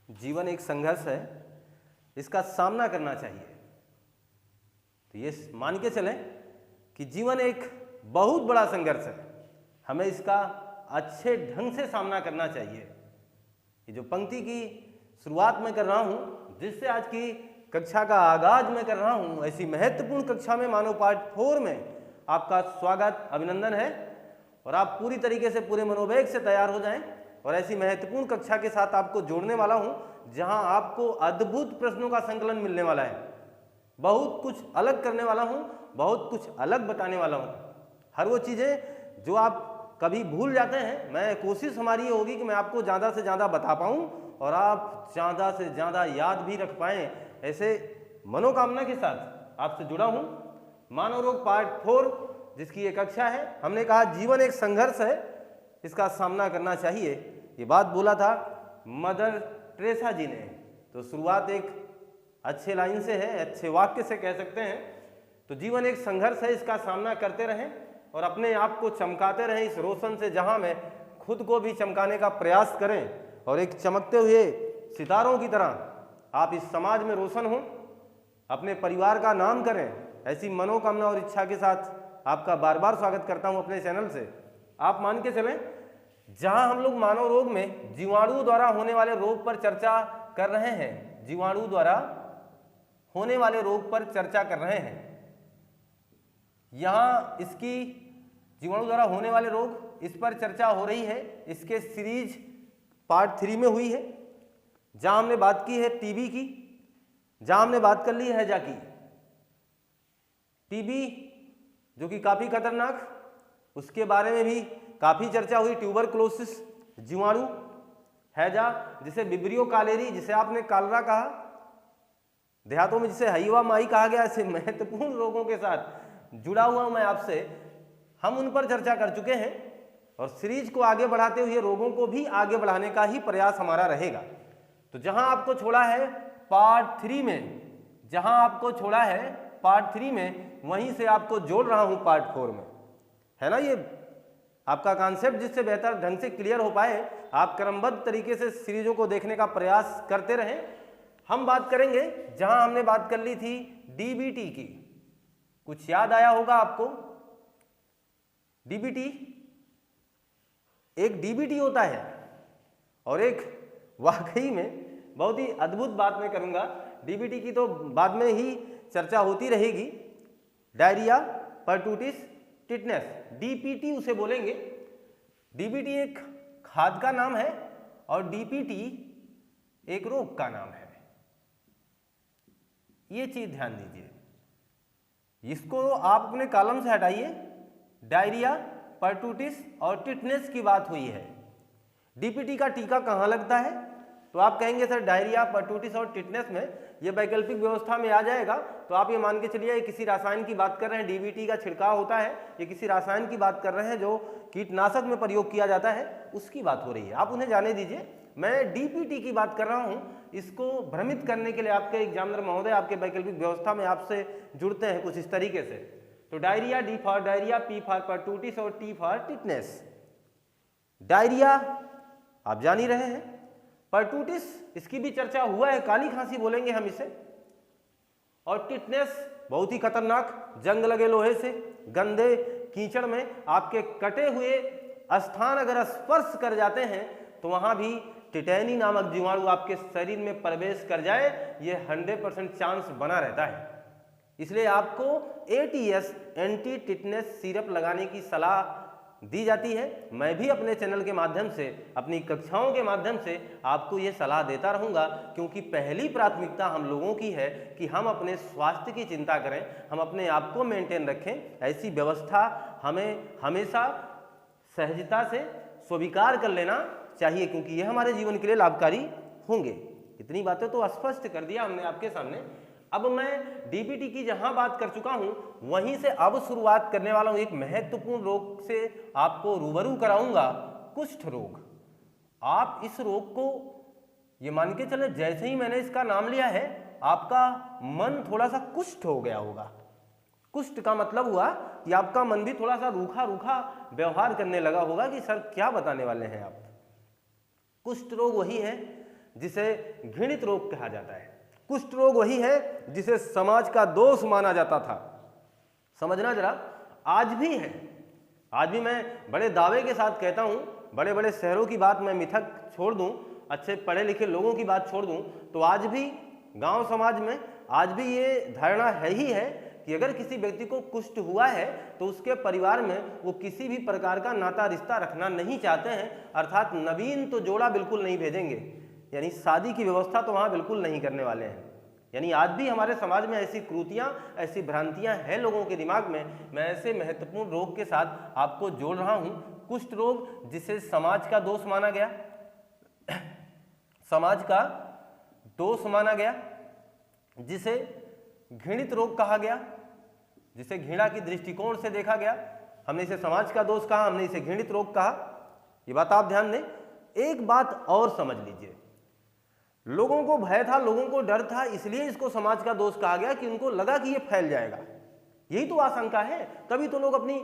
जीवन एक संघर्ष है, इसका सामना करना चाहिए। तो ये मान के चलें कि जीवन एक बहुत बड़ा संघर्ष है, हमें इसका अच्छे ढंग से सामना करना चाहिए। ये जो पंक्ति की शुरुआत में कर रहा हूँ, जिससे आज की कक्षा का आगाज मैं कर रहा हूँ, ऐसी महत्वपूर्ण कक्षा में मानव पार्ट 4 में आपका स्वागत, अभिनंदन है। और आप पूरी तरीके से पूरे मनोवेग से तैयार हो जाएं और ऐसी महत्वपूर्ण कक्षा के साथ आपको जोड़ने वाला हूं, जहां आपको अद्भुत प्रश्नों का संकलन मिलने वाला है। बहुत कुछ अलग करने वाला हूं, बहुत कुछ अलग बताने वाला हूं। हर वो चीज़ें जो आप कभी भूल जाते हैं, मैं कोशिश हमारी होगी कि मैं आपको ज़्यादा से ज़्यादा बता पाऊँ और आप ज़्यादा से ज़्यादा याद भी रख पाएँ। ऐसे मनोकामना के साथ आपसे जुड़ा हूँ। मानव रोग पार्ट 4 जिसकी ये कक्षा है, हमने कहा जीवन एक संघर्ष है, इसका सामना करना चाहिए। ये बात बोला था मदर टेरेसा जी ने। तो शुरुआत एक अच्छे लाइन से है, अच्छे वाक्य से कह सकते हैं। तो जीवन एक संघर्ष है, इसका सामना करते रहें और अपने आप को चमकाते रहें इस रोशन से, जहां में खुद को भी चमकाने का प्रयास करें और एक चमकते हुए सितारों की तरह आप इस समाज में रोशन हों, अपने परिवार का नाम करें। ऐसी मनोकामना और इच्छा के साथ आपका बार बार स्वागत करता हूं अपने चैनल से। आप मान के चलें, जहां हम लोग मानव रोग में जीवाणु द्वारा होने वाले रोग पर चर्चा कर रहे हैं, जीवाणु द्वारा होने वाले रोग पर चर्चा कर रहे हैं। यहां इसकी जीवाणु द्वारा होने वाले रोग, इस पर चर्चा हो रही है। इसके सीरीज पार्ट 3 में हुई है, जहां हमने बात की है टीबी की, जहां हमने बात कर ली है हैजा की। टीबी जो कि काफी खतरनाक, उसके बारे में भी काफी चर्चा हुई। ट्यूबरक्लोसिस जीवाणु, हैजा जिसे विब्रियो कालेरी, जिसे आपने कालरा कहा, देहातों में जिसे हईवा माई कहा गया, ऐसे महत्वपूर्ण रोगों के साथ जुड़ा हुआ हूं मैं आपसे। हम उन पर चर्चा कर चुके हैं और सीरीज को आगे बढ़ाते हुए रोगों को भी आगे बढ़ाने का ही प्रयास हमारा रहेगा। तो जहां आपको छोड़ा है पार्ट 3 में, जहां आपको छोड़ा है पार्ट 3 में, वहीं से आपको जोड़ रहा हूं पार्ट 4 में, है ना। ये आपका कॉन्सेप्ट जिससे बेहतर ढंग से क्लियर हो पाए, आप क्रमबद्ध तरीके से सीरीजों को देखने का प्रयास करते रहें। हम बात करेंगे जहां हमने बात कर ली थी डीबीटी की। कुछ याद आया होगा आपको? डीबीटी, एक डीबीटी होता है और एक वाकई में बहुत ही अद्भुत बात मैं करूंगा। डीबीटी की तो बाद में ही चर्चा होती रहेगी। डायरिया, परटूटिस, टिटनेस, डीपीटी उसे बोलेंगे। डीबीटी एक खाद का नाम है और डीपीटी एक रोग का नाम है। ये चीज ध्यान दीजिए, इसको आप अपने कॉलम से हटाइए। डायरिया, परटूटिस और टिटनेस की बात हुई है। डीपीटी का टीका कहाँ लगता है? तो आप कहेंगे सर डायरिया, परटूटिस और टिटनेस में ये वैकल्पिक व्यवस्था में आ जाएगा। तो आप ये मान के चलिए किसी रसायन की बात कर रहे हैं, डीबीटी का छिड़काव होता है, ये किसी रसायन की बात कर रहे हैं जो कीटनाशक में प्रयोग किया जाता है, उसकी बात हो रही है। आप उन्हें जाने दीजिए, मैं डीपीटी की बात कर रहा हूं। इसको भ्रमित करने के लिए आपके एग्जामिनर महोदय आपके वैकल्पिक व्यवस्था में आपसे जुड़ते हैं कुछ इस तरीके से। तो diarrhoea, D for diarrhoea, P for pertussis और टी फॉर टिटनेस। डायरिया आप जान ही रहे हैं। परटूटिस, इसकी भी चर्चा हुआ है, काली खांसी बोलेंगे हम इसे। और टिटनेस बहुत ही खतरनाक, जंग लगे लोहे से, गंदे कीचड़ में आपके कटे हुए स्थान अगर स्पर्श कर जाते हैं तो वहां भी टिटेनी नामक जीवाणु आपके शरीर में प्रवेश कर जाए, ये 100% चांस बना रहता है। इसलिए आपको ATS, एंटी टिटनेस सिरप लगाने की सलाह दी जाती है। मैं भी अपने चैनल के माध्यम से, अपनी कक्षाओं के माध्यम से आपको ये सलाह देता रहूँगा, क्योंकि पहली प्राथमिकता हम लोगों की है कि हम अपने स्वास्थ्य की चिंता करें, हम अपने आप को मेंटेन रखें। ऐसी व्यवस्था हमें हमेशा सहजता से स्वीकार कर लेना चाहिए, क्योंकि ये हमारे जीवन के लिए लाभकारी होंगे। इतनी बातें तो स्पष्ट कर दिया हमने आपके सामने। अब मैं डीबीटी की जहां बात कर चुका हूं, वहीं से अब शुरुआत करने वाला हूं एक महत्वपूर्ण रोग से आपको रूबरू कराऊंगा, कुष्ठ रोग। आप इस रोग को ये मान के चले, जैसे ही मैंने इसका नाम लिया है आपका मन थोड़ा सा कुष्ठ हो गया होगा। कुष्ठ का मतलब हुआ कि आपका मन भी थोड़ा सा रूखा रूखा व्यवहार करने लगा होगा कि सर क्या बताने वाले हैं आप। कुष्ठ रोग वही है जिसे घृणित रोग कहा जाता है। कुष्ठ रोग वही है जिसे समाज का दोष माना जाता था। समझना जरा, आज भी है। आज भी मैं बड़े दावे के साथ कहता हूं, बड़े बड़े शहरों की बात मैं मिथक छोड़ दूं, अच्छे पढ़े लिखे लोगों की बात छोड़ दूं, तो आज भी गांव समाज में आज भी ये धारणा है ही है कि अगर किसी व्यक्ति को कुष्ठ हुआ है तो उसके परिवार में वो किसी भी प्रकार का नाता रिश्ता रखना नहीं चाहते हैं, अर्थात नवीन तो जोड़ा बिल्कुल नहीं भेजेंगे, यानी शादी की व्यवस्था तो वहाँ बिल्कुल नहीं करने वाले हैं। यानी आज भी हमारे समाज में ऐसी क्रूतियाँ, ऐसी भ्रांतियाँ हैं लोगों के दिमाग में। मैं ऐसे महत्वपूर्ण रोग के साथ आपको जोड़ रहा हूँ। कुष्ठ रोग जिसे समाज का दोष माना गया, समाज का दोष माना गया, जिसे घृणित रोग कहा गया, जिसे घृणा की दृष्टिकोण से देखा गया। हमने इसे समाज का दोष कहा, हमने इसे घृणित रोग कहा। ये बात आप ध्यान दें। एक बात और समझ लीजिए, लोगों को भय था, लोगों को डर था, इसलिए इसको समाज का दोष कहा गया कि उनको लगा कि ये फैल जाएगा। यही तो आशंका है, तभी तो लोग अपनी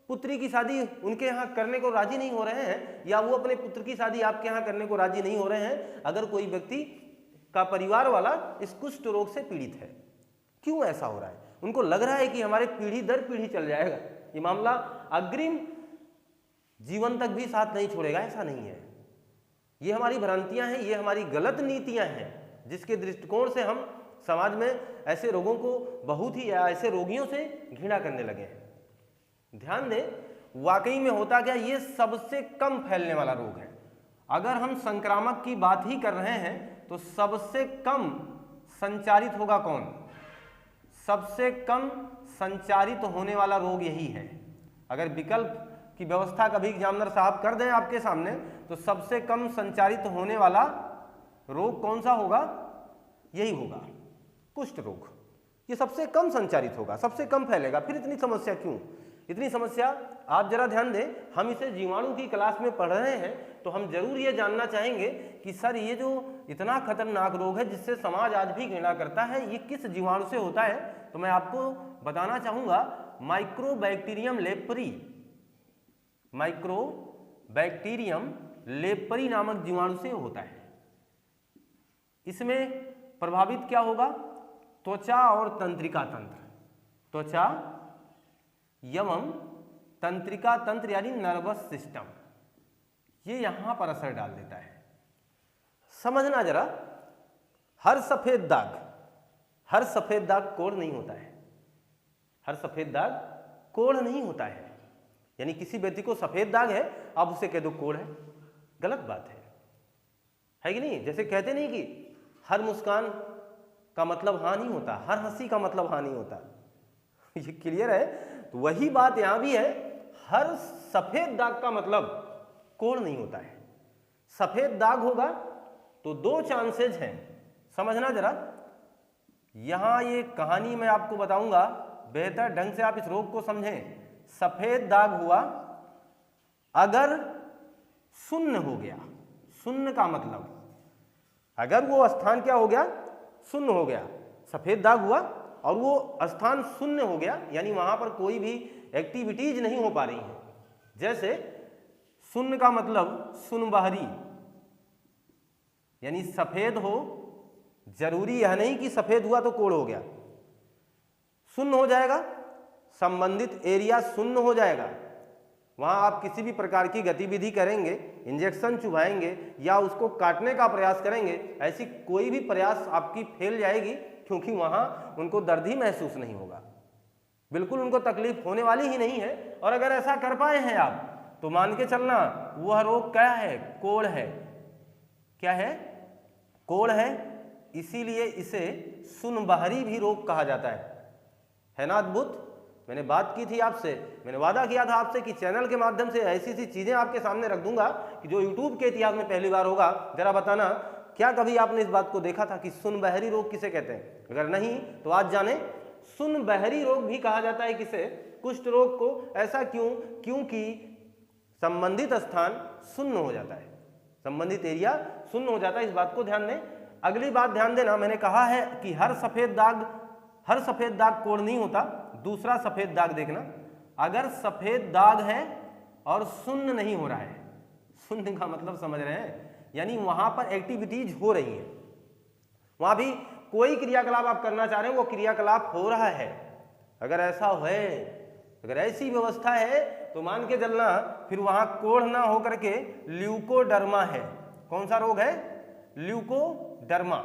पुत्री की शादी उनके यहाँ करने को राजी नहीं हो रहे हैं, या वो अपने पुत्र की शादी आपके यहाँ करने को राजी नहीं हो रहे हैं अगर कोई व्यक्ति का परिवार वाला इस कुष्ठ रोग से पीड़ित है। क्यों ऐसा हो रहा है? उनको लग रहा है कि हमारे पीढ़ी दर पीढ़ी चल जाएगा, ये मामला अग्रिम जीवन तक भी साथ नहीं छोड़ेगा। ऐसा नहीं है। ये हमारी भ्रांतियां हैं, ये हमारी गलत नीतियां हैं, जिसके दृष्टिकोण से हम समाज में ऐसे रोगों को बहुत ही, या ऐसे रोगियों से घृणा करने लगे हैं। ध्यान दें, वाकई में होता क्या, ये सबसे कम फैलने वाला रोग है। अगर हम संक्रामक की बात ही कर रहे हैं तो सबसे कम संचारित होगा कौन? सबसे कम संचारित होने वाला रोग यही है। अगर विकल्प की व्यवस्था कभी एग्जामिनर साहब कर दें आपके सामने, तो सबसे कम संचारित होने वाला रोग कौन सा होगा? यही होगा, कुष्ठ रोग। ये सबसे कम संचारित होगा, सबसे कम फैलेगा। फिर इतनी समस्या क्यों? इतनी समस्या आप जरा ध्यान दें, हम इसे जीवाणु की क्लास में पढ़ रहे हैं तो हम जरूर ये जानना चाहेंगे कि सर ये जो इतना खतरनाक रोग है जिससे समाज आज भी घृणा करता है, ये किस जीवाणु से होता है? तो मैं आपको बताना चाहूंगा, माइक्रोबैक्टीरियम लेप्री, माइक्रोबैक्टीरियम लेप्री नामक जीवाणु से होता है। इसमें प्रभावित क्या होगा? त्वचा और तंत्रिका तंत्र, त्वचा एवं तंत्रिका तंत्र यानी नर्वस सिस्टम, ये यहां पर असर डाल देता है। समझना जरा, हर सफेद दाग कोढ़ नहीं होता है। हर सफेद दाग कोढ़ नहीं होता है। यानी किसी व्यक्ति को सफेद दाग है, आप उसे कह दो कोढ़ है, गलत बात है कि नहीं? जैसे कहते नहीं कि हर मुस्कान का मतलब हाँ नहीं होता, हर हंसी का मतलब हाँ नहीं होता। ये क्लियर है? तो वही बात यहां भी है, हर सफेद दाग का मतलब कोढ़ नहीं होता है। सफेद दाग होगा तो दो चांसेज हैं। समझना जरा, यहां ये कहानी मैं आपको बताऊंगा, बेहतर ढंग से आप इस रोग को समझें। सफेद दाग हुआ अगर शून्य हो गया, शून्य का मतलब अगर वो स्थान क्या हो गया? शून्य हो गया। सफेद दाग हुआ और वो स्थान शून्य हो गया, यानी वहां पर कोई भी एक्टिविटीज नहीं हो पा रही है। जैसे शून्य का मतलब सुनबहरी, यानी सफेद हो, जरूरी यह नहीं कि सफेद हुआ तो कोढ़ हो गया। शून्य हो जाएगा, संबंधित एरिया शून्य हो जाएगा। वहां आप किसी भी प्रकार की गतिविधि करेंगे, इंजेक्शन चुभाएंगे या उसको काटने का प्रयास करेंगे, ऐसी कोई भी प्रयास आपकी फेल जाएगी, क्योंकि वहां उनको दर्द ही महसूस नहीं होगा, बिल्कुल उनको तकलीफ होने वाली ही नहीं है। और अगर ऐसा कर पाए हैं आप तो मान के चलना वह रोग क्या है? कोढ़ है। क्या है? कोढ़ है। इसीलिए इसे सुनबहरी भी रोग कहा जाता है ना? अद्भुत। मैंने बात की थी आपसे, मैंने वादा किया था आपसे कि चैनल के माध्यम से ऐसी सी चीजें आपके सामने रख दूंगा कि जो यूट्यूब के इतिहास में पहली बार होगा। जरा बताना, क्या कभी आपने इस बात को देखा था कि सुनबहरी रोग किसे कहते हैं? अगर नहीं तो आज जाने, सुनबहरी रोग भी कहा जाता है किसे? कुष्ठ रोग को। ऐसा क्यों? क्योंकि संबंधित स्थान शून्य हो जाता है, संबंधित एरिया शून्य हो जाता है। इस बात को ध्यान दें। अगली बात ध्यान देना, मैंने कहा है कि हर सफेद दाग कोढ़ नहीं होता। दूसरा सफेद दाग देखना, अगर सफेद दाग है और शून्य नहीं हो रहा है, शून्य का मतलब समझ रहे हैं, यानी वहां पर एक्टिविटीज हो रही हैं, वहां भी कोई क्रियाकलाप आप करना चाह रहे हैं, वो क्रियाकलाप हो रहा है। अगर ऐसा है, अगर ऐसी व्यवस्था है तो मान के चलना फिर वहां कोढ़ ना होकर के ल्यूकोडर्मा है। कौन सा रोग है? ल्यूकोडर्मा।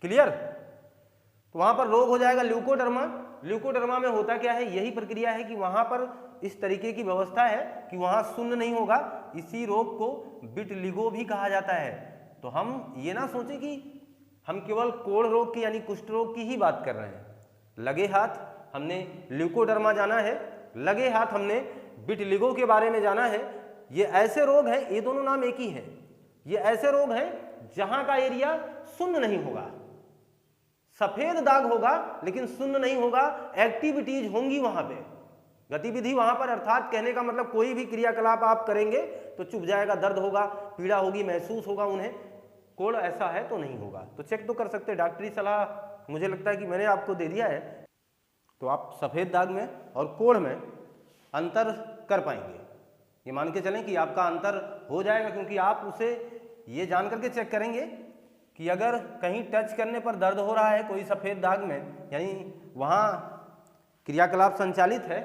क्लियर? तो वहां पर रोग हो जाएगा ल्यूकोडर्मा। ल्यूकोडर्मा में होता क्या है? यही प्रक्रिया है कि वहां पर इस तरीके की व्यवस्था है कि वहां शून्य नहीं होगा। इसी रोग को विटिलिगो भी कहा जाता है। तो हम ये ना सोचें कि हम केवल कोढ़ रोग की यानी कुष्ठ रोग की ही बात कर रहे हैं। लगे हाथ हमने ल्यूकोडर्मा जाना है, लगे हाथ हमने विटिलिगो के बारे में जाना है। ये ऐसे रोग हैं, ये दोनों नाम एक ही हैं, ये ऐसे रोग हैं जहां का एरिया शून्य नहीं होगा, सफेद दाग होगा लेकिन शून्य नहीं होगा, एक्टिविटीज होंगी वहां पे, गतिविधि वहां पर। अर्थात कहने का मतलब कोई भी क्रियाकलाप आप करेंगे तो चुभ जाएगा, दर्द होगा, पीड़ा होगी, महसूस होगा उन्हें। कोढ़ ऐसा है तो नहीं होगा। तो चेक तो कर सकते हैं, डॉक्टरी सलाह मुझे लगता है कि मैंने आपको दे दिया है, तो आप सफेद दाग में और कोढ़ में अंतर कर पाएंगे। ये मान के चलें कि आपका अंतर हो जाएगा, क्योंकि आप उसे ये जान करके चेक करेंगे कि अगर कहीं टच करने पर दर्द हो रहा है कोई सफेद दाग में, यानी वहाँ क्रियाकलाप संचालित है,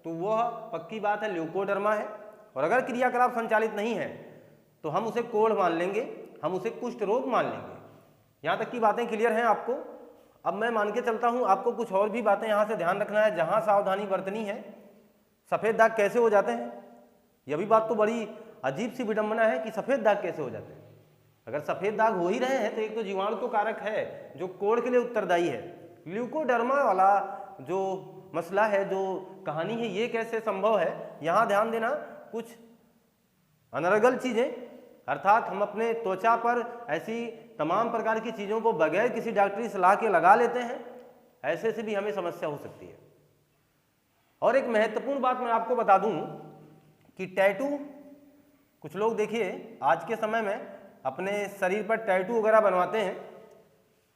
तो वह पक्की बात है ल्यूकोडर्मा है। और अगर क्रियाकलाप संचालित नहीं है तो हम उसे कोढ़ मान लेंगे, हम उसे कुष्ठ रोग मान लेंगे। यहाँ तक की बातें क्लियर हैं आपको? अब मैं मान के चलता हूँ, आपको कुछ और भी बातें यहाँ से ध्यान रखना है, जहाँ सावधानी बरतनी है। सफ़ेद दाग कैसे हो जाते हैं? यह भी बात तो बड़ी अजीब सी विडंबना है कि सफ़ेद दाग कैसे हो जाते हैं। अगर सफ़ेद दाग हो ही रहे हैं तो एक तो जीवाणु तो कारक है जो कोढ़ के लिए उत्तरदायी है। ल्यूकोडर्मा वाला जो मसला है, जो कहानी है, ये कैसे संभव है? यहाँ ध्यान देना, कुछ अनर्गल चीज़ें, अर्थात हम अपने त्वचा पर ऐसी तमाम प्रकार की चीज़ों को बगैर किसी डॉक्टरी सलाह के लगा लेते हैं, ऐसे से भी हमें समस्या हो सकती है। और एक महत्वपूर्ण बात मैं आपको बता दूं कि टैटू, कुछ लोग देखिए आज के समय में अपने शरीर पर टैटू वगैरह बनवाते हैं,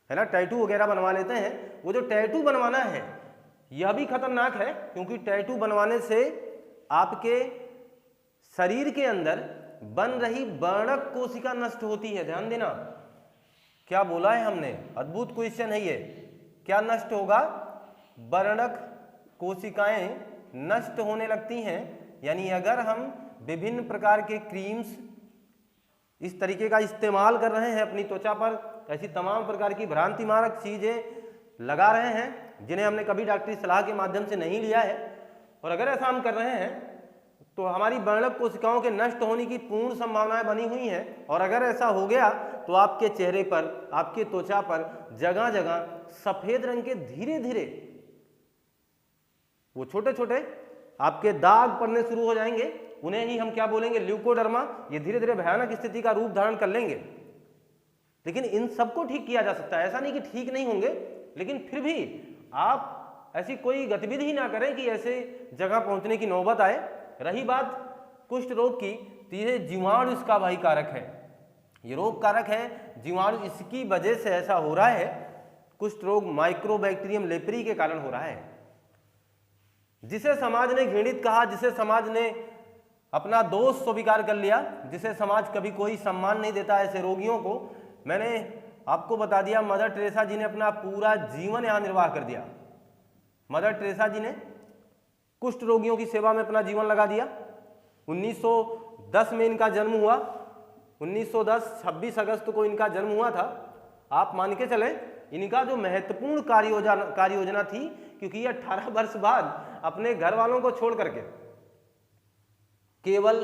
है ना, टैटू वगैरह बनवा लेते हैं। वो जो टैटू बनवाना है यह भी खतरनाक है, क्योंकि टैटू बनवाने से आपके शरीर के अंदर बन रही वर्णक कोशिका नष्ट होती है। ध्यान देना, क्या बोला है हमने, अद्भुत क्वेश्चन है ये। क्या नष्ट होगा? वर्णक कोशिकाएं नष्ट होने लगती हैं। यानी अगर हम विभिन्न प्रकार के क्रीम्स इस तरीके का इस्तेमाल कर रहे हैं अपनी त्वचा पर, ऐसी तमाम प्रकार की भ्रांतिमारक चीजें लगा रहे हैं जिन्हें हमने कभी डॉक्टरी सलाह के माध्यम से नहीं लिया है, और अगर ऐसा हम कर रहे हैं तो हमारी वर्णक कोशिकाओं के नष्ट होने की पूर्ण संभावनाएं बनी हुई हैं। और अगर ऐसा हो गया तो आपके चेहरे पर, आपके त्वचा पर जगह जगह सफेद रंग के धीरे धीरे वो छोटे छोटे आपके दाग पड़ने शुरू हो जाएंगे। उन्हें ही हम क्या बोलेंगे? ल्यूकोडर्मा। ये धीरे धीरे भयानक स्थिति का रूप धारण कर लेंगे। लेकिन इन सबको ठीक किया जा सकता है, ऐसा नहीं कि ठीक नहीं होंगे, लेकिन फिर भी आप ऐसी कोई गतिविधि ही ना करें कि ऐसे जगह पहुंचने की नौबत आए। रही बात कुष्ठ रोग की, तो ये जीवाणु इसका भाई कारक है, ये रोग कारक है, जीवाणु इसकी वजह से ऐसा हो रहा है। कुष्ठ रोग माइक्रोबैक्टीरियम लेप्री के कारण हो रहा है, जिसे समाज ने घृणित कहा, जिसे समाज ने अपना दोष स्वीकार कर लिया, जिसे समाज कभी कोई सम्मान नहीं देता ऐसे रोगियों को। मैंने आपको बता दिया, मदर टेरेसा जी ने अपना पूरा जीवन यहाँ निर्वाह कर दिया। मदर टेरेसा जी ने कुष्ठ रोगियों की सेवा में अपना जीवन लगा दिया। 1910 में इनका जन्म हुआ, 1910 26 अगस्त को इनका जन्म हुआ था। आप मान के चलें इनका जो महत्वपूर्ण कार्य योजना थी, क्योंकि ये 18 वर्ष बाद अपने घर वालों को छोड़ करके केवल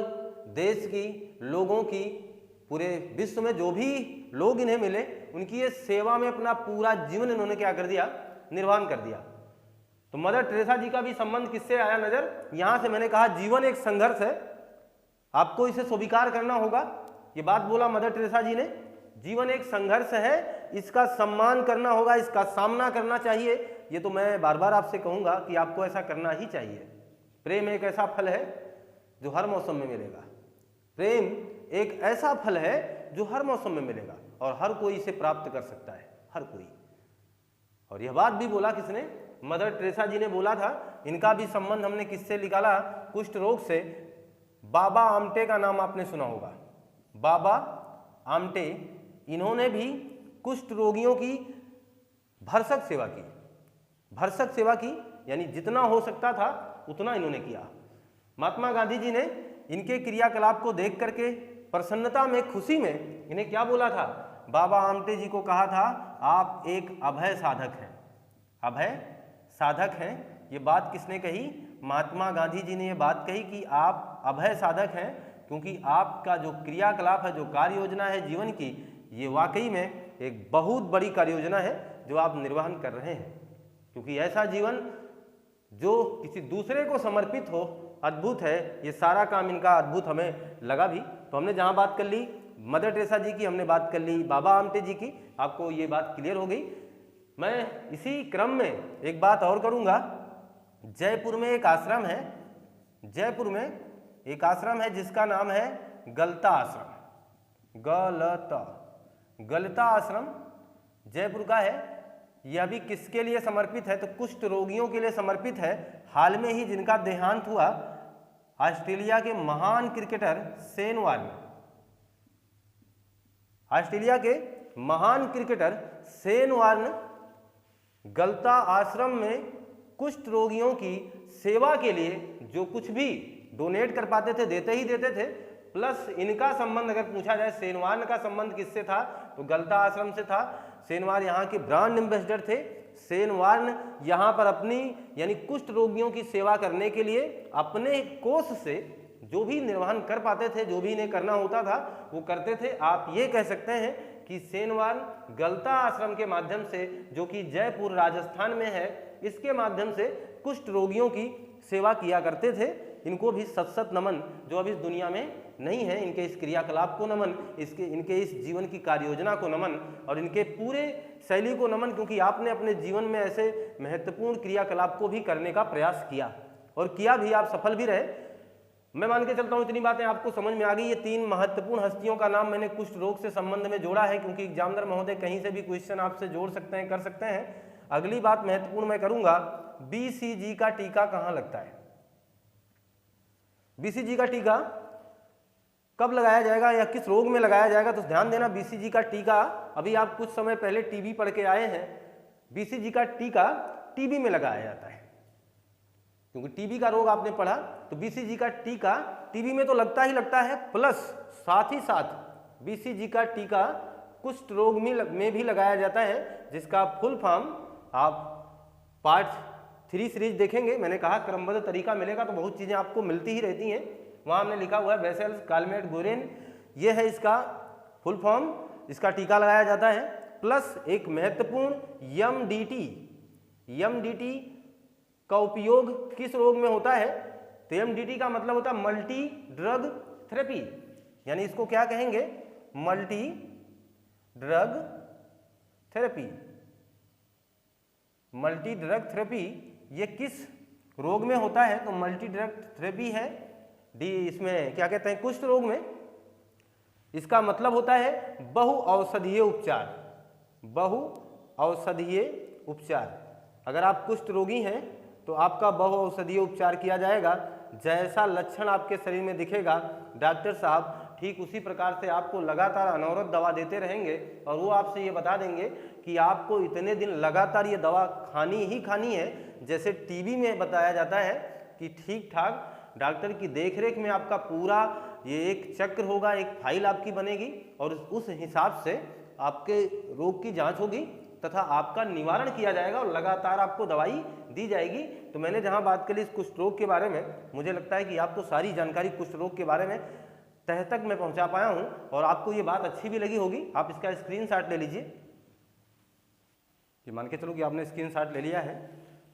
देश की, लोगों की, पूरे विश्व में जो भी लोग इन्हें मिले उनकी ये सेवा में अपना पूरा जीवन इन्होंने क्या कर दिया? निर्वाह कर दिया। तो मदर टेरेसा जी का भी संबंध किससे आया नजर? यहां से मैंने कहा जीवन एक संघर्ष है, आपको इसे स्वीकार करना होगा। ये बात बोला मदर टेरेसा जी ने, जीवन एक संघर्ष है, इसका सम्मान करना होगा, इसका सामना करना चाहिए। ये तो मैं बार बार आपसे कहूंगा कि आपको ऐसा करना ही चाहिए। प्रेम एक ऐसा फल है जो हर मौसम में मिलेगा। प्रेम एक ऐसा फल है जो हर मौसम में मिलेगा और हर कोई इसे प्राप्त कर सकता है, हर कोई। और यह बात भी बोला किसने? मदर टेरेसा जी ने बोला था। इनका भी संबंध हमने किससे निकाला? कुष्ठ रोग से। बाबा आमटे का नाम आपने सुना होगा, बाबा आमटे, इन्होंने भी कुष्ठ रोगियों की भरसक सेवा की। भरसक सेवा की यानी जितना हो सकता था उतना इन्होंने किया। महात्मा गांधी जी ने इनके क्रियाकलाप को देख करके प्रसन्नता में, खुशी में इन्हें क्या बोला था? बाबा आमटे जी को कहा था आप एक अभय साधक हैं। अभय साधक हैं। ये बात किसने कही? महात्मा गांधी जी ने ये बात कही कि आप अभय साधक हैं, क्योंकि आपका जो क्रियाकलाप है, जो कार्य योजना है जीवन की, ये वाकई में एक बहुत बड़ी कार्य योजना है जो आप निर्वहन कर रहे हैं। क्योंकि ऐसा जीवन जो किसी दूसरे को समर्पित हो, अद्भुत है। ये सारा काम इनका अद्भुत हमें लगा भी। तो हमने जहाँ बात कर ली मदर टेरेसा जी की, हमने बात कर ली बाबा आमटे जी की, आपको ये बात क्लियर हो गई। मैं इसी क्रम में एक बात और करूँगा। जयपुर में एक आश्रम है, जयपुर में एक आश्रम है जिसका नाम है गलता आश्रम। गलता आश्रम जयपुर का है। यह भी किसके लिए समर्पित है? तो कुष्ठ रोगियों के लिए समर्पित है। हाल में ही जिनका देहांत हुआ ऑस्ट्रेलिया के महान क्रिकेटर शेन वार्न, ऑस्ट्रेलिया के महान क्रिकेटर शेन वार्न गलता आश्रम में कुष्ठ रोगियों की सेवा के लिए जो कुछ भी डोनेट कर पाते थे देते ही देते थे। प्लस इनका संबंध अगर पूछा जाए, शेन वार्न का संबंध किससे था? तो गलता आश्रम से था। शेन वार्न यहाँ के ब्रांड एम्बेसडर थे। शेन वार्न यहाँ पर अपनी यानी कुष्ठ रोगियों की सेवा करने के लिए अपने कोष से जो भी निर्वहन कर पाते थे, जो भी इन्हें करना होता था वो करते थे। आप ये कह सकते हैं कि शेन वार्न गलता आश्रम के माध्यम से, जो कि जयपुर राजस्थान में है, इसके माध्यम से कुष्ठ रोगियों की सेवा किया करते थे। इनको भी सत सत नमन, जो अब इस दुनिया में नहीं है, इनके इस क्रियाकलाप को नमन, इनके इस जीवन की कार्य योजना को नमन और इनके पूरे शैली को नमन, क्योंकि आपने अपने जीवन में ऐसे महत्वपूर्ण क्रियाकलाप को भी करने का प्रयास किया और किया भी, आप सफल भी रहे। मैं मान के चलता हूँ इतनी बातें आपको समझ में आ गई। ये 3 महत्वपूर्ण हस्तियों का नाम मैंने कुष्ठ रोग से संबंध में जोड़ा है, क्योंकि एग्जामिनर महोदय कहीं से भी क्वेश्चन आपसे जोड़ सकते हैं, कर सकते हैं। अगली बात महत्वपूर्ण मैं करूंगा, BCG का टीका कहाँ लगता है? BCG का टीका कब लगाया जाएगा या किस रोग में लगाया जाएगा? तो ध्यान देना, BCG का टीका, अभी आप कुछ समय पहले टीबी पढ़ के आए हैं, BCG का टीका टीबी में लगाया जाता है, क्योंकि टीबी का रोग आपने पढ़ा। तो BCG का टीका टीबी में तो लगता ही लगता है, प्लस साथ ही साथ BCG का टीका कुष्ठ रोग में भी लगाया जाता है, जिसका फुल फॉर्म आप पार्ट 3 सीरीज देखेंगे। मैंने कहा क्रमबद्ध तरीका मिलेगा तो बहुत चीज़ें आपको मिलती ही रहती हैं। वहाँ हमने लिखा हुआ है वेसेल्स कालमेट गोरेन, ये है इसका फुल फॉर्म, इसका टीका लगाया जाता है। प्लस एक महत्वपूर्ण MDT का उपयोग किस रोग में होता है? तो MDT का मतलब होता है मल्टी ड्रग थेरेपी, यानी इसको क्या कहेंगे? Multi drug therapy. Multi drug therapy ये किस रोग में होता है? तो मल्टी ड्रग थेरेपी है इसमें क्या कहते हैं, कुष्ठ रोग में। इसका मतलब होता है बहु औषधीय उपचार। बहु औषधीय उपचार, अगर आप कुष्ठ रोगी हैं तो आपका बहु औषधीय उपचार किया जाएगा। जैसा लक्षण आपके शरीर में दिखेगा डॉक्टर साहब ठीक उसी प्रकार से आपको लगातार अनवरत दवा देते रहेंगे और वो आपसे ये बता देंगे कि आपको इतने दिन लगातार ये दवा खानी ही खानी है। जैसे टीबी में बताया जाता है कि ठीक ठाक डॉक्टर की देखरेख में आपका पूरा ये एक चक्र होगा, एक फाइल आपकी बनेगी और उस हिसाब से आपके रोग की जांच होगी तथा आपका निवारण किया जाएगा और लगातार आपको दवाई दी जाएगी। तो मैंने जहां बात करी इस कुष्ठ रोग के बारे में, मुझे लगता है कि आपको सारी जानकारी कुष्ठ रोग के बारे में तह तक मैं पहुंचा पाया हूं और आपको ये बात अच्छी भी लगी होगी। आप इसका स्क्रीनशॉट ले लीजिए। ये मान के चलो कि आपने स्क्रीनशॉट ले लिया है,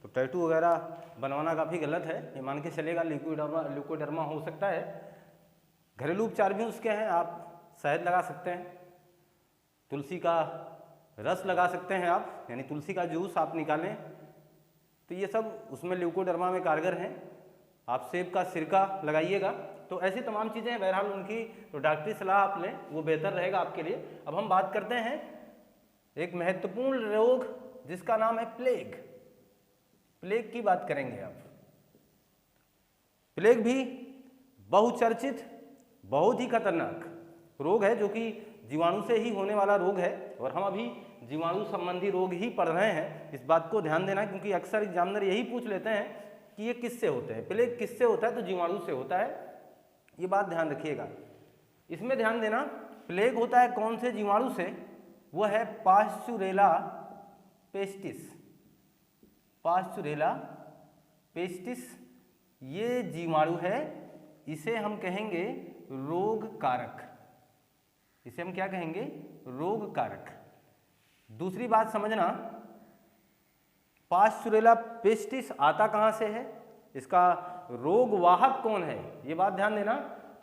तो टैटू वगैरह बनवाना काफ़ी गलत है। ये मान के चलेगा ल्यूकोडर्मा हो सकता है। घरेलू उपचार भी उसके हैं, आप शहद लगा सकते हैं, तुलसी का रस लगा सकते हैं आप, यानी तुलसी का जूस आप निकालें, तो ये सब उसमें ल्यूकोडर्मा में कारगर हैं। आप सेब का सिरका लगाइएगा। तो ऐसी तमाम चीज़ें हैं, बहरहाल उनकी तो डॉक्टरी सलाह आप लें, वो बेहतर रहेगा आपके लिए। अब हम बात करते हैं एक महत्वपूर्ण रोग जिसका नाम है प्लेग। प्लेग की बात करेंगे आप। प्लेग भी बहुचर्चित, बहुत ही खतरनाक रोग है जो कि जीवाणु से ही होने वाला रोग है, और हम अभी जीवाणु संबंधी रोग ही पढ़ रहे हैं। इस बात को ध्यान देना, क्योंकि अक्सर एग्जामिनर यही पूछ लेते हैं कि ये किससे होते हैं, प्लेग किससे होता है, तो जीवाणु से होता है, ये बात ध्यान रखिएगा। इसमें ध्यान देना, प्लेग होता है कौन से जीवाणु से, वो है पास्चुरेला पेस्टिस। पास्चुरेला पेस्टिस ये जीवाणु है, इसे हम कहेंगे रोग कारक। इसे हम क्या कहेंगे, रोग कारक। दूसरी बात समझना, पास्चुरेला पेस्टिस आता कहाँ से है, इसका रोगवाहक कौन है, ये बात ध्यान देना।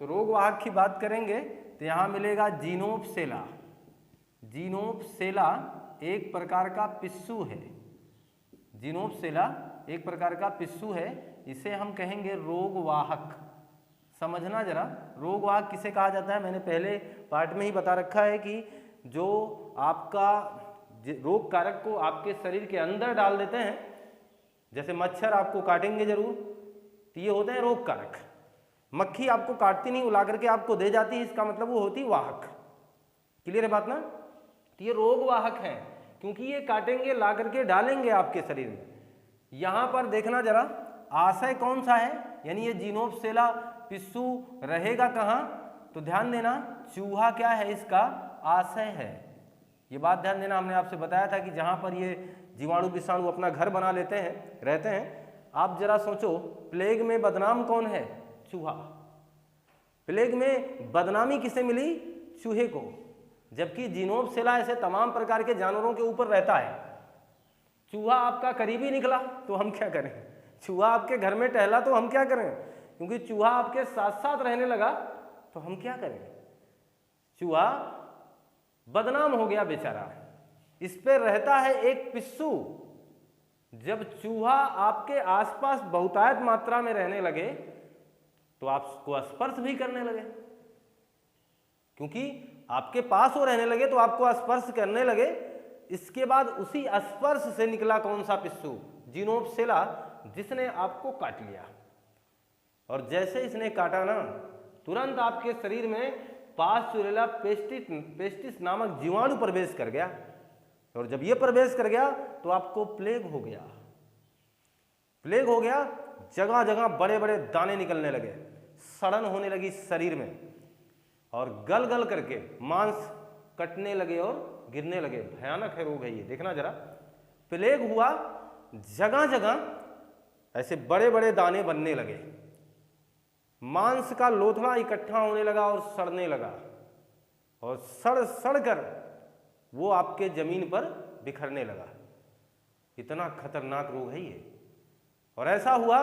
तो रोगवाहक की बात करेंगे तो यहाँ मिलेगा जीनोपसेला। जीनोपसेला एक प्रकार का पिस्सू है। जीनोपसेला एक प्रकार का पिस्सू है, इसे हम कहेंगे रोगवाहक। समझना जरा, रोगवाहक किसे कहा जाता है, मैंने पहले पार्ट में ही बता रखा है कि जो आपका रोग कारक को आपके शरीर के अंदर डाल देते हैं, जैसे मच्छर आपको काटेंगे जरूर, तो ये होते हैं रोग कारक। मक्खी आपको काटती नहीं, उला करके आपको दे जाती है, इसका मतलब वो होती वाहक। क्लियर है बात ना। तो ये रोगवाहक है, क्योंकि ये काटेंगे, ला करके डालेंगे आपके शरीर में। यहां पर देखना जरा, आशय कौन सा है, यानी ये जीनोपसेला पिस्सू रहेगा कहाँ, तो ध्यान देना, चूहा क्या है, इसका आशय है। ये बात ध्यान देना, हमने आपसे बताया था कि जहां पर ये जीवाणु विषाणु अपना घर बना लेते हैं, रहते हैं। आप जरा सोचो, प्लेग में बदनाम कौन है, चूहा। प्लेग में बदनामी किसे मिली, चूहे को, जबकि जीनोपसेला ऐसे तमाम प्रकार के जानवरों के ऊपर रहता है। चूहा आपका करीबी निकला तो हम क्या करें, चूहा आपके घर में टहला तो हम क्या करें, क्योंकि चूहा आपके साथ साथ रहने लगा तो हम क्या करें। चूहा बदनाम हो गया बेचारा, इस पे रहता है एक पिस्सू। जब चूहा आपके आसपास बहुतायत मात्रा में रहने लगे तो आपको स्पर्श भी करने लगे, क्योंकि आपके पास वो रहने लगे तो आपको स्पर्श करने लगे। इसके बाद उसी स्पर्श से निकला कौन सा पिस्सू, जीनोपसेला, जिसने आपको काट लिया। और जैसे इसने काटा ना, तुरंत आपके शरीर में पास्चुरेला पेस्टिस नामक जीवाणु प्रवेश कर गया, और जब ये प्रवेश कर गया तो आपको प्लेग हो गया। प्लेग हो गया, जगह जगह बड़े बड़े दाने निकलने लगे, सड़न होने लगी शरीर में, और गल गल करके मांस कटने लगे और गिरने लगे। भयानक है रोग है ये, देखना जरा। प्लेग हुआ, जगह जगह ऐसे बड़े बड़े दाने बनने लगे, मांस का लोथड़ा इकट्ठा होने लगा और सड़ने लगा, और सड़ सड़ कर वो आपके जमीन पर बिखरने लगा। इतना खतरनाक रोग है ये। और ऐसा हुआ,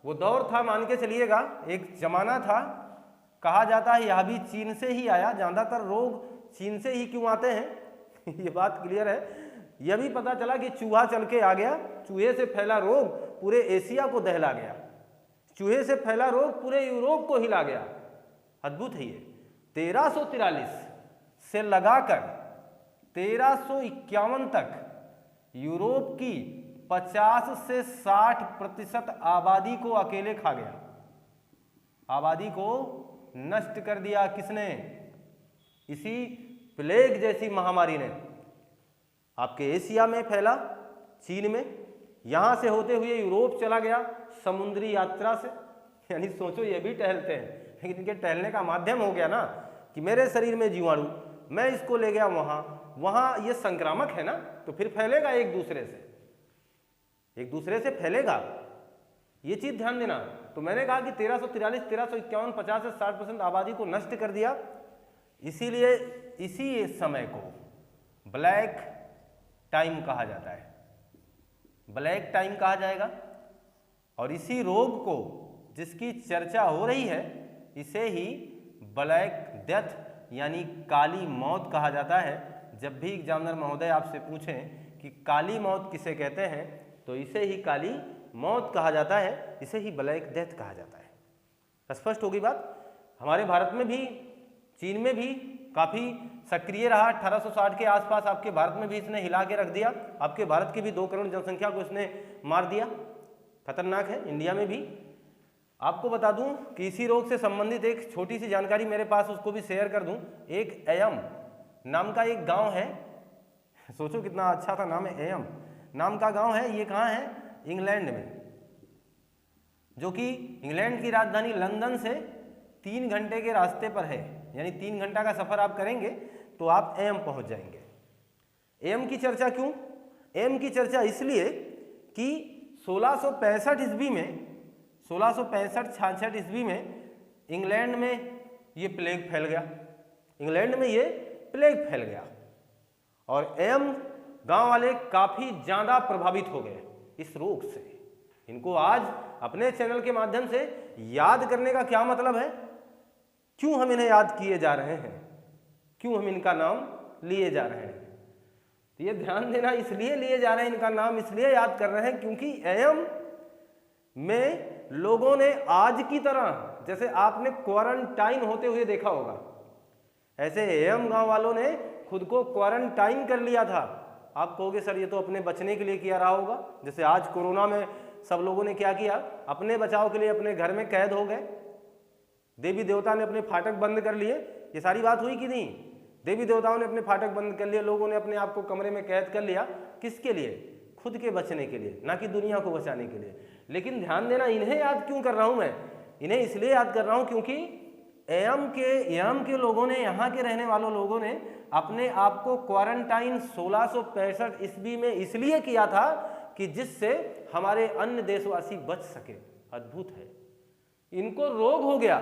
वो दौर था, मान के चलिएगा, एक जमाना था, कहा जाता है यह भी चीन से ही आया। ज्यादातर रोग चीन से ही क्यों आते हैं ये बात क्लियर है। यह भी पता चला कि चूहा चल के आ गया, चूहे से फैला रोग पूरे एशिया को दहला गया, चूहे से फैला रोग पूरे यूरोप को हिला गया। अद्भुत है ये। 1343 से लगाकर 1351 तक यूरोप की 50 से 60% आबादी को अकेले खा गया। आबादी को नष्ट कर दिया किसने, इसी प्लेग जैसी महामारी ने। आपके एशिया में फैला, चीन में, यहां से होते हुए यूरोप चला गया समुद्री यात्रा से। यानी सोचो, ये भी टहलते हैं, लेकिन इनके टहलने का माध्यम हो गया ना कि मेरे शरीर में जीवाणु, मैं इसको ले गया वहां ये संक्रामक है ना, तो फिर फैलेगा एक दूसरे से फैलेगा। ये चीज ध्यान देना। तो मैंने कहा कि 1343, 1351, 50 से 60% आबादी को नष्ट कर दिया। इसीलिए इसी समय को ब्लैक टाइम कहा जाता है, ब्लैक टाइम कहा जाएगा। और इसी रोग को जिसकी चर्चा हो रही है, इसे ही ब्लैक डेथ यानी काली मौत कहा जाता है। जब भी एग्जामिनर महोदय आपसे पूछें कि काली मौत किसे कहते हैं, तो इसे ही काली मौत कहा जाता है, इसे ही ब्लैक डेथ कहा जाता है। स्पष्ट होगी बात। हमारे भारत में भी, चीन में भी काफ़ी सक्रिय रहा। 1860 के आसपास आपके भारत में भी इसने हिला के रख दिया। आपके भारत की भी 2 करोड़ जनसंख्या को इसने मार दिया। खतरनाक है। इंडिया में भी आपको बता दूं कि इसी रोग से संबंधित एक छोटी सी जानकारी मेरे पास, उसको भी शेयर कर दूं। एक एयम नाम का एक गांव है, सोचो कितना अच्छा था नाम है, एयम नाम का गांव है। ये कहाँ है? इंग्लैंड में, जो कि इंग्लैंड की राजधानी लंदन से 3 घंटे के रास्ते पर है। यानी 3 घंटा का सफर आप करेंगे तो आप एयम पहुंच जाएंगे। एयम की चर्चा क्यों? एयम की चर्चा इसलिए कि 1665 ईस्वी में, 1665-66 ईस्वी में इंग्लैंड में ये प्लेग फैल गया। इंग्लैंड में ये प्लेग फैल गया और एयम गांव वाले काफी ज्यादा प्रभावित हो गए इस रोग से। इनको आज अपने चैनल के माध्यम से याद करने का क्या मतलब है? क्यों हम इन्हें याद किए जा रहे हैं? क्यों हम इनका नाम लिए जा रहे हैं? तो ये ध्यान देना, इसलिए लिए जा रहे हैं, इनका नाम इसलिए याद कर रहे हैं क्योंकि एयम में लोगों ने आज की तरह, जैसे आपने क्वारंटाइन होते हुए देखा होगा, ऐसे एयम गांव वालों ने खुद को क्वारंटाइन कर लिया था। आप कहोगे सर ये तो अपने बचने के लिए किया रहा होगा, जैसे आज कोरोना में सब लोगों ने क्या किया, अपने बचाव के लिए अपने घर में कैद हो गए। देवी देवता ने अपने फाटक बंद कर लिए, ये सारी बात हुई कि नहीं? देवी देवताओं ने अपने फाटक बंद कर लिए, लोगों ने अपने आप को कमरे में कैद कर लिया। किसके लिए? खुद के बचने के लिए, ना कि दुनिया को बचाने के लिए। लेकिन ध्यान देना, इन्हें याद क्यों कर रहा हूं मैं? इन्हें इसलिए याद कर रहा हूं क्योंकि एयम के लोगों ने, यहाँ के रहने वालों लोगों ने अपने आप को क्वारंटाइन 1665 ईस्वी में इसलिए किया था कि जिससे हमारे अन्य देशवासी बच सके। अद्भुत है। इनको रोग हो गया,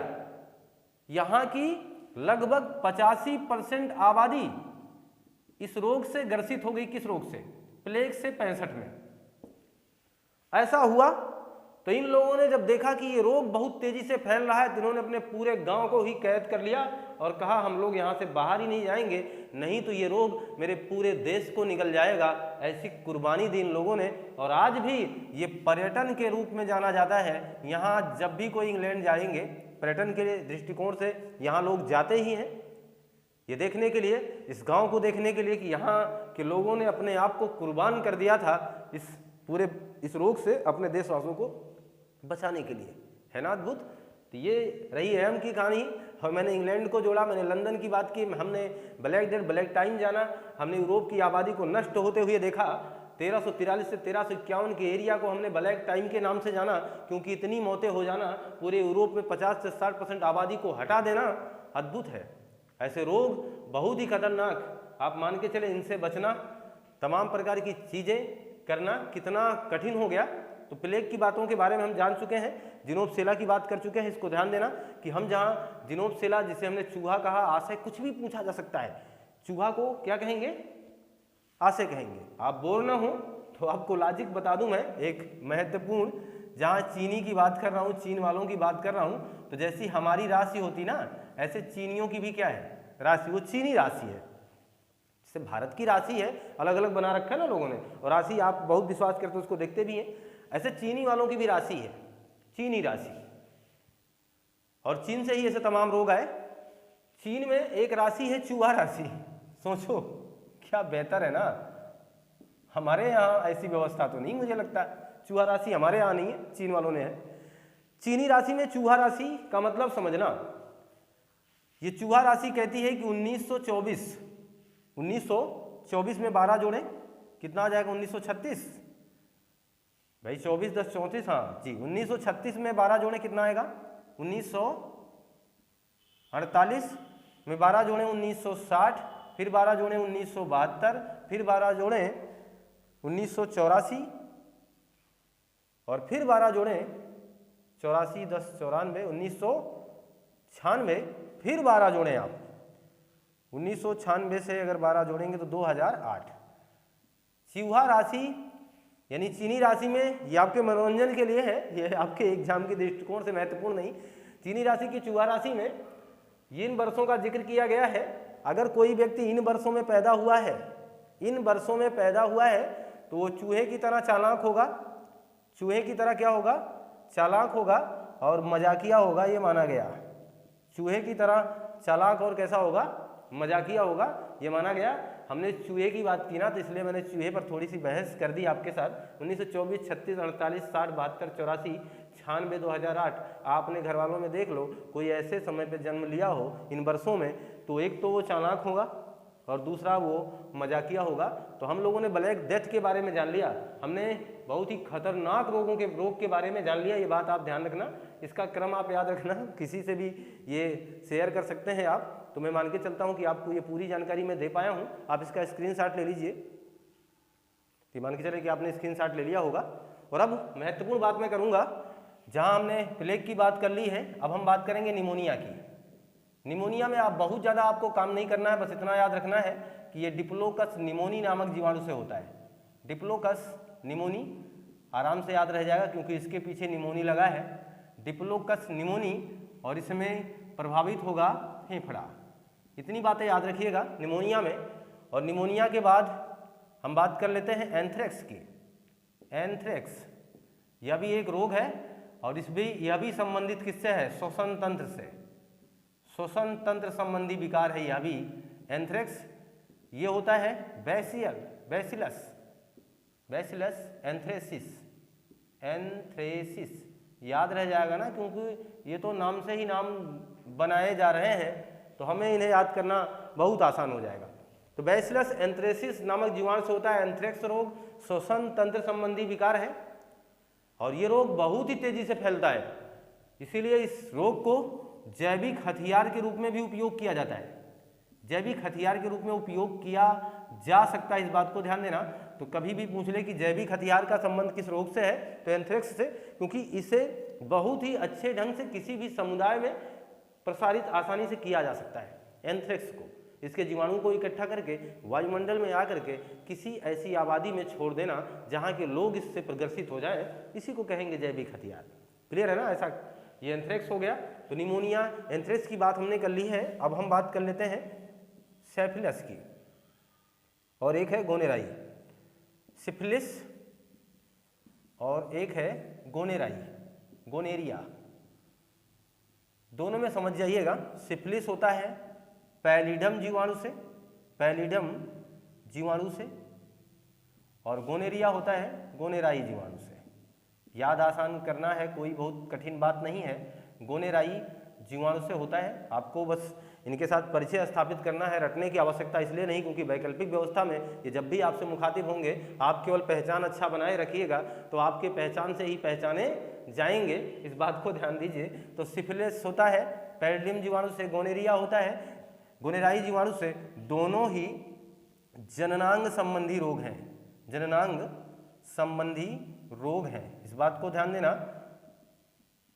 यहाँ की लगभग 85% आबादी इस रोग से ग्रसित हो गई। किस रोग से? प्लेग से 65 में। ऐसा हुआ तो इन लोगों ने जब देखा कि ये रोग बहुत तेजी से फैल रहा है तो इन्होंने अपने पूरे गांव को ही कैद कर लिया और कहा हम लोग यहाँ से बाहर ही नहीं जाएंगे, नहीं तो ये रोग मेरे पूरे देश को निगल जाएगा। ऐसी कुर्बानी दी इन लोगों ने और आज भी ये पर्यटन के रूप में जाना जाता है। यहाँ जब भी कोई इंग्लैंड जाएंगे, पर्यटन के दृष्टिकोण से यहाँ लोग जाते ही हैं, ये देखने के लिए, इस गांव को देखने के लिए कि यहाँ के लोगों ने अपने आप को कुर्बान कर दिया था इस रोग से अपने देशवासियों को बचाने के लिए। है ना अद्भुत? तो ये रही एयम की कहानी। और मैंने इंग्लैंड को जोड़ा, मैंने लंदन की बात की, हमने ब्लैक डेथ ब्लैक टाइम जाना, हमने यूरोप की आबादी को नष्ट होते हुए देखा। 1343 से 1351 के एरिया को हमने ब्लैक टाइम के नाम से जाना क्योंकि इतनी मौतें हो जाना, पूरे यूरोप में 50 से 60% आबादी को हटा देना अद्भुत है। ऐसे रोग बहुत ही खतरनाक, आप मान के चले, इनसे बचना, तमाम प्रकार की चीज़ें करना कितना कठिन हो गया। तो प्लेग की बातों के बारे में हम जान चुके हैं, जिनोमसेला की बात कर चुके हैं। इसको ध्यान देना कि हम जहाँ जिनोमसेला, जिसे हमने चूहा कहा, आशय कुछ भी पूछा जा सकता है। चूहा को क्या कहेंगे? आशय कहेंगे। आप बोर ना हो तो आपको लॉजिक बता दूं मैं, एक महत्वपूर्ण, जहाँ चीनी की बात कर रहा हूँ, चीन वालों की बात कर रहा हूँ, तो जैसी हमारी राशि होती ना, ऐसे चीनियों की भी क्या है? राशि। वो चीनी राशि है, जैसे भारत की राशि है, अलग अलग बना रखा है ना लोगों ने, और राशि आप बहुत विश्वास करते हो, उसको देखते भी हैं। ऐसे चीनी वालों की भी राशि है, चीनी राशि, और चीन से ही ऐसे तमाम रोग आए। चीन में एक राशि है चूहा राशि। सोचो क्या बेहतर है ना। हमारे यहाँ ऐसी व्यवस्था तो नहीं, मुझे लगता चूहा राशि हमारे यहाँ नहीं है, चीन वालों ने है। चीनी राशि में चूहा राशि का मतलब समझना, ये चूहा राशि कहती है कि 1924 में 12 जोड़े कितना आ जाएगा? 1936। भाई 24 10 34, हाँ जी, 1936 में 12 जोड़े कितना आएगा? 1948 में 12 जोड़े 1960, फिर 12 जोड़े 1972, फिर 12 जोड़े 1984, और फिर 12 जोड़े 84 10 94 1996, फिर 12 जोड़े आप 1996 से अगर 12 जोड़ेंगे तो 2008। चूहा राशि यानी चीनी राशि में, ये आपके मनोरंजन के लिए है, ये आपके एग्जाम के दृष्टिकोण से महत्वपूर्ण नहीं। चीनी राशि की चूहा राशि में इन वर्षों का जिक्र किया गया है। अगर कोई व्यक्ति इन वर्षों में पैदा हुआ है, इन वर्षों में पैदा हुआ है, तो वो चूहे की तरह चालाक होगा। चूहे की तरह क्या होगा? चालाक होगा और मजाकिया होगा, ये माना गया। चूहे की तरह चालाक और कैसा होगा? मजाकिया होगा, ये माना गया। हमने चूहे की बात की ना, तो इसलिए मैंने चूहे पर थोड़ी सी बहस कर दी आपके साथ। 1924, 36, 48, 60, 72, 84, 96-2008 आपने घर वालों में देख लो, कोई ऐसे समय पे जन्म लिया हो इन वर्षों में, तो एक तो वो चालाक होगा और दूसरा वो मजाकिया होगा। तो हम लोगों ने ब्लैक डेथ के बारे में जान लिया, हमने बहुत ही खतरनाक रोग के बारे में जान लिया। ये बात आप ध्यान रखना, इसका क्रम आप याद रखना, किसी से भी ये शेयर कर सकते हैं आप। तो मैं मान के चलता हूँ कि आपको ये पूरी जानकारी मैं दे पाया हूँ। आप इसका स्क्रीनशॉट ले लीजिए, तो मान के चले कि आपने स्क्रीनशॉट ले लिया होगा। और अब महत्वपूर्ण बात मैं करूँगा, जहाँ हमने प्लेग की बात कर ली है, अब हम बात करेंगे निमोनिया की। निमोनिया में आप बहुत ज़्यादा आपको काम नहीं करना है, बस इतना याद रखना है कि ये डिप्लोकस निमोनी नामक जीवाणु से होता है। डिप्लोकस निमोनी आराम से याद रह जाएगा क्योंकि इसके पीछे निमोनी लगा है, डिप्लोकस निमोनी, और इसमें प्रभावित होगा फेफड़ा। इतनी बातें याद रखिएगा निमोनिया में। और निमोनिया के बाद हम बात कर लेते हैं एंथ्रेक्स की। एंथ्रेक्स यह भी एक रोग है और यह भी संबंधित किससे है? श्वसन तंत्र से। श्वसन तंत्र संबंधी विकार है यह भी एंथ्रेक्स। ये होता है बैसिलस एंथ्रेसिस। याद रह जाएगा ना, क्योंकि ये तो नाम से ही नाम बनाए जा रहे हैं, तो हमें इन्हें याद करना बहुत आसान हो जाएगा। तो बैसिलस एंथ्रेसिस नामक जीवाणु से होता है एंथ्रेक्स रोग। श्वसन तंत्र संबंधी विकार है और ये रोग बहुत ही तेजी से फैलता है, इसीलिए इस रोग को जैविक हथियार के रूप में भी उपयोग किया जाता है। जैविक हथियार के रूप में उपयोग किया जा सकता है, इस बात को ध्यान देना। तो कभी भी पूछ ले कि जैविक हथियार का संबंध किस रोग से है, तो एंथ्रेक्स से, क्योंकि इसे बहुत ही अच्छे ढंग से किसी भी समुदाय में प्रसारित आसानी से किया जा सकता है। एंथ्रेक्स को, इसके जीवाणु को इकट्ठा करके वायुमंडल में आकर के किसी ऐसी आबादी में छोड़ देना जहाँ के लोग इससे प्रग्रसित हो जाए, इसी को कहेंगे जैविक हथियार। क्लियर है ना? ऐसा ये एंथ्रेक्स हो गया। तो निमोनिया एंथ्रेक्स की बात हमने कर ली है। अब हम बात कर लेते हैं सिफिलिस की, और एक है गोनेराई। सिफिलिस और एक है गोनेराई, गोनेरिया। दोनों में समझ जाइएगा। सिफिलिस होता है पैलिडम जीवाणु से, पैलिडम जीवाणु से, और गोनेरिया होता है गोनेराई जीवाणु से। याद आसान करना है, कोई बहुत कठिन बात नहीं है। गोनेराई जीवाणु से होता है, आपको बस इनके साथ परिचय स्थापित करना है। रटने की आवश्यकता इसलिए नहीं क्योंकि वैकल्पिक व्यवस्था में ये जब भी आपसे मुखातिब होंगे, आप केवल पहचान अच्छा बनाए रखिएगा तो आपके पहचान से ही पहचाने जाएंगे, इस बात को ध्यान दीजिए। तो सिफिलिस होता है पैलिडम जीवाणु से, गोनेरिया होता है गोनेराई जीवाणु से। दोनों ही जननांग संबंधी रोग हैं, जननांग संबंधी रोग हैं, इस बात को ध्यान देना।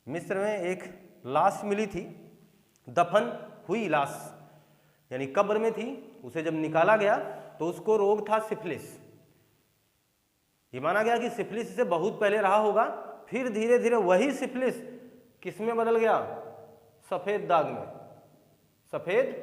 मिस्र में एक लाश मिली थी, दफन हुई लाश, यानी कब्र में थी, उसे जब निकाला गया तो उसको रोग था सिफिलिस। ये माना गया कि सिफिलिस से बहुत पहले रहा होगा, फिर धीरे धीरे वही सिफिलिस किस में बदल गया? सफेद दाग में, सफेद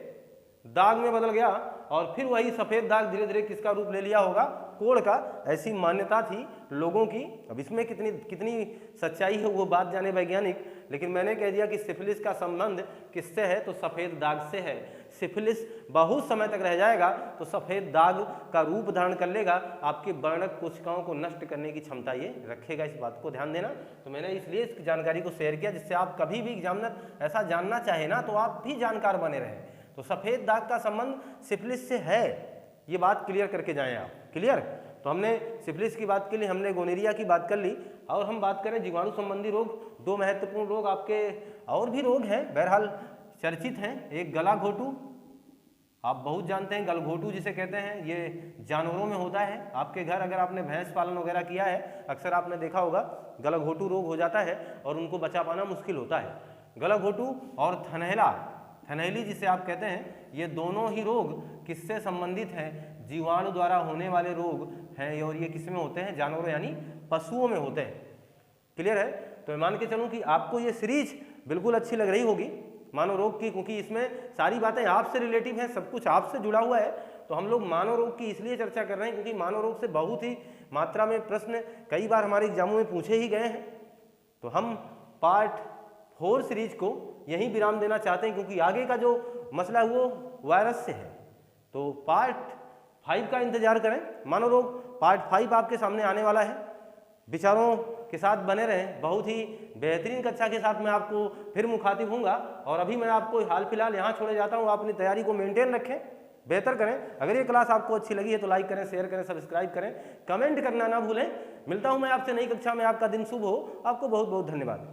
दाग में बदल गया। और फिर वही सफेद दाग धीरे धीरे किसका रूप ले लिया होगा? कोढ़ का। ऐसी मान्यता थी लोगों की। अब इसमें कितनी सच्चाई है वो बात जाने वैज्ञानिक, लेकिन मैंने कह दिया कि सिफिलिस का संबंध किससे है? तो सफेद दाग से है। सिफिलिस बहुत समय तक रह जाएगा तो सफेद दाग का रूप धारण कर लेगा, आपके वर्णक कोशिकाओं को नष्ट करने की क्षमता ये रखेगा, इस बात को ध्यान देना। तो मैंने इसलिए इस जानकारी को शेयर किया जिससे आप कभी भी एग्जामिनर ऐसा जानना चाहे ना तो आप भी जानकार बने रहें। तो सफेद दाग का संबंध सिफिलिस से है, ये बात क्लियर करके जाएं आप। क्लियर? तो हमने सिफिलिस की बात कर ली, हमने गोनेरिया की बात कर ली, और हम बात करें जीवाणु संबंधी रोग। दो महत्वपूर्ण रोग आपके और भी रोग हैं, बहरहाल चर्चित हैं। एक गला घोटू, आप बहुत जानते हैं, गलघोटू जिसे कहते हैं, ये जानवरों में होता है। आपके घर अगर आपने भैंस पालन वगैरह किया है, अक्सर आपने देखा होगा गलघोटू रोग हो जाता है और उनको बचा पाना मुश्किल होता है। गलघोटू और थनैली जिसे आप कहते हैं, ये दोनों ही रोग किससे संबंधित हैं? जीवाणु द्वारा होने वाले रोग हैं, और ये किस में होते हैं? जानवरों यानी पशुओं में होते हैं। क्लियर है? तो मैं मान के चलूं कि आपको ये सीरीज बिल्कुल अच्छी लग रही होगी मानव रोग की, क्योंकि इसमें सारी बातें आपसे रिलेटिव हैं, सब कुछ आपसे जुड़ा हुआ है। तो हम लोग मानव रोग की इसलिए चर्चा कर रहे हैं क्योंकि मानव रोग से बहुत ही मात्रा में प्रश्न कई बार हमारे एग्जामों में पूछे ही गए हैं। तो हम पार्ट 4 सीरीज को यहीं विराम देना चाहते हैं, क्योंकि आगे का जो मसला है वो वायरस से है। तो पार्ट 5 का इंतजार करें। मानव रोग पार्ट 5 आपके सामने आने वाला है। विचारों के साथ बने रहें। बहुत ही बेहतरीन कक्षा के साथ मैं आपको फिर मुखातिब हूँगा। और अभी मैं आपको हाल फिलहाल यहाँ छोड़े जाता हूँ। आप अपनी तैयारी को मेंटेन रखें, बेहतर करें। अगर ये क्लास आपको अच्छी लगी है तो लाइक करें, शेयर करें, सब्सक्राइब करें, कमेंट करना ना भूलें। मिलता हूँ मैं आपसे नई कक्षा में। आपका दिन शुभ हो। आपको बहुत बहुत धन्यवाद।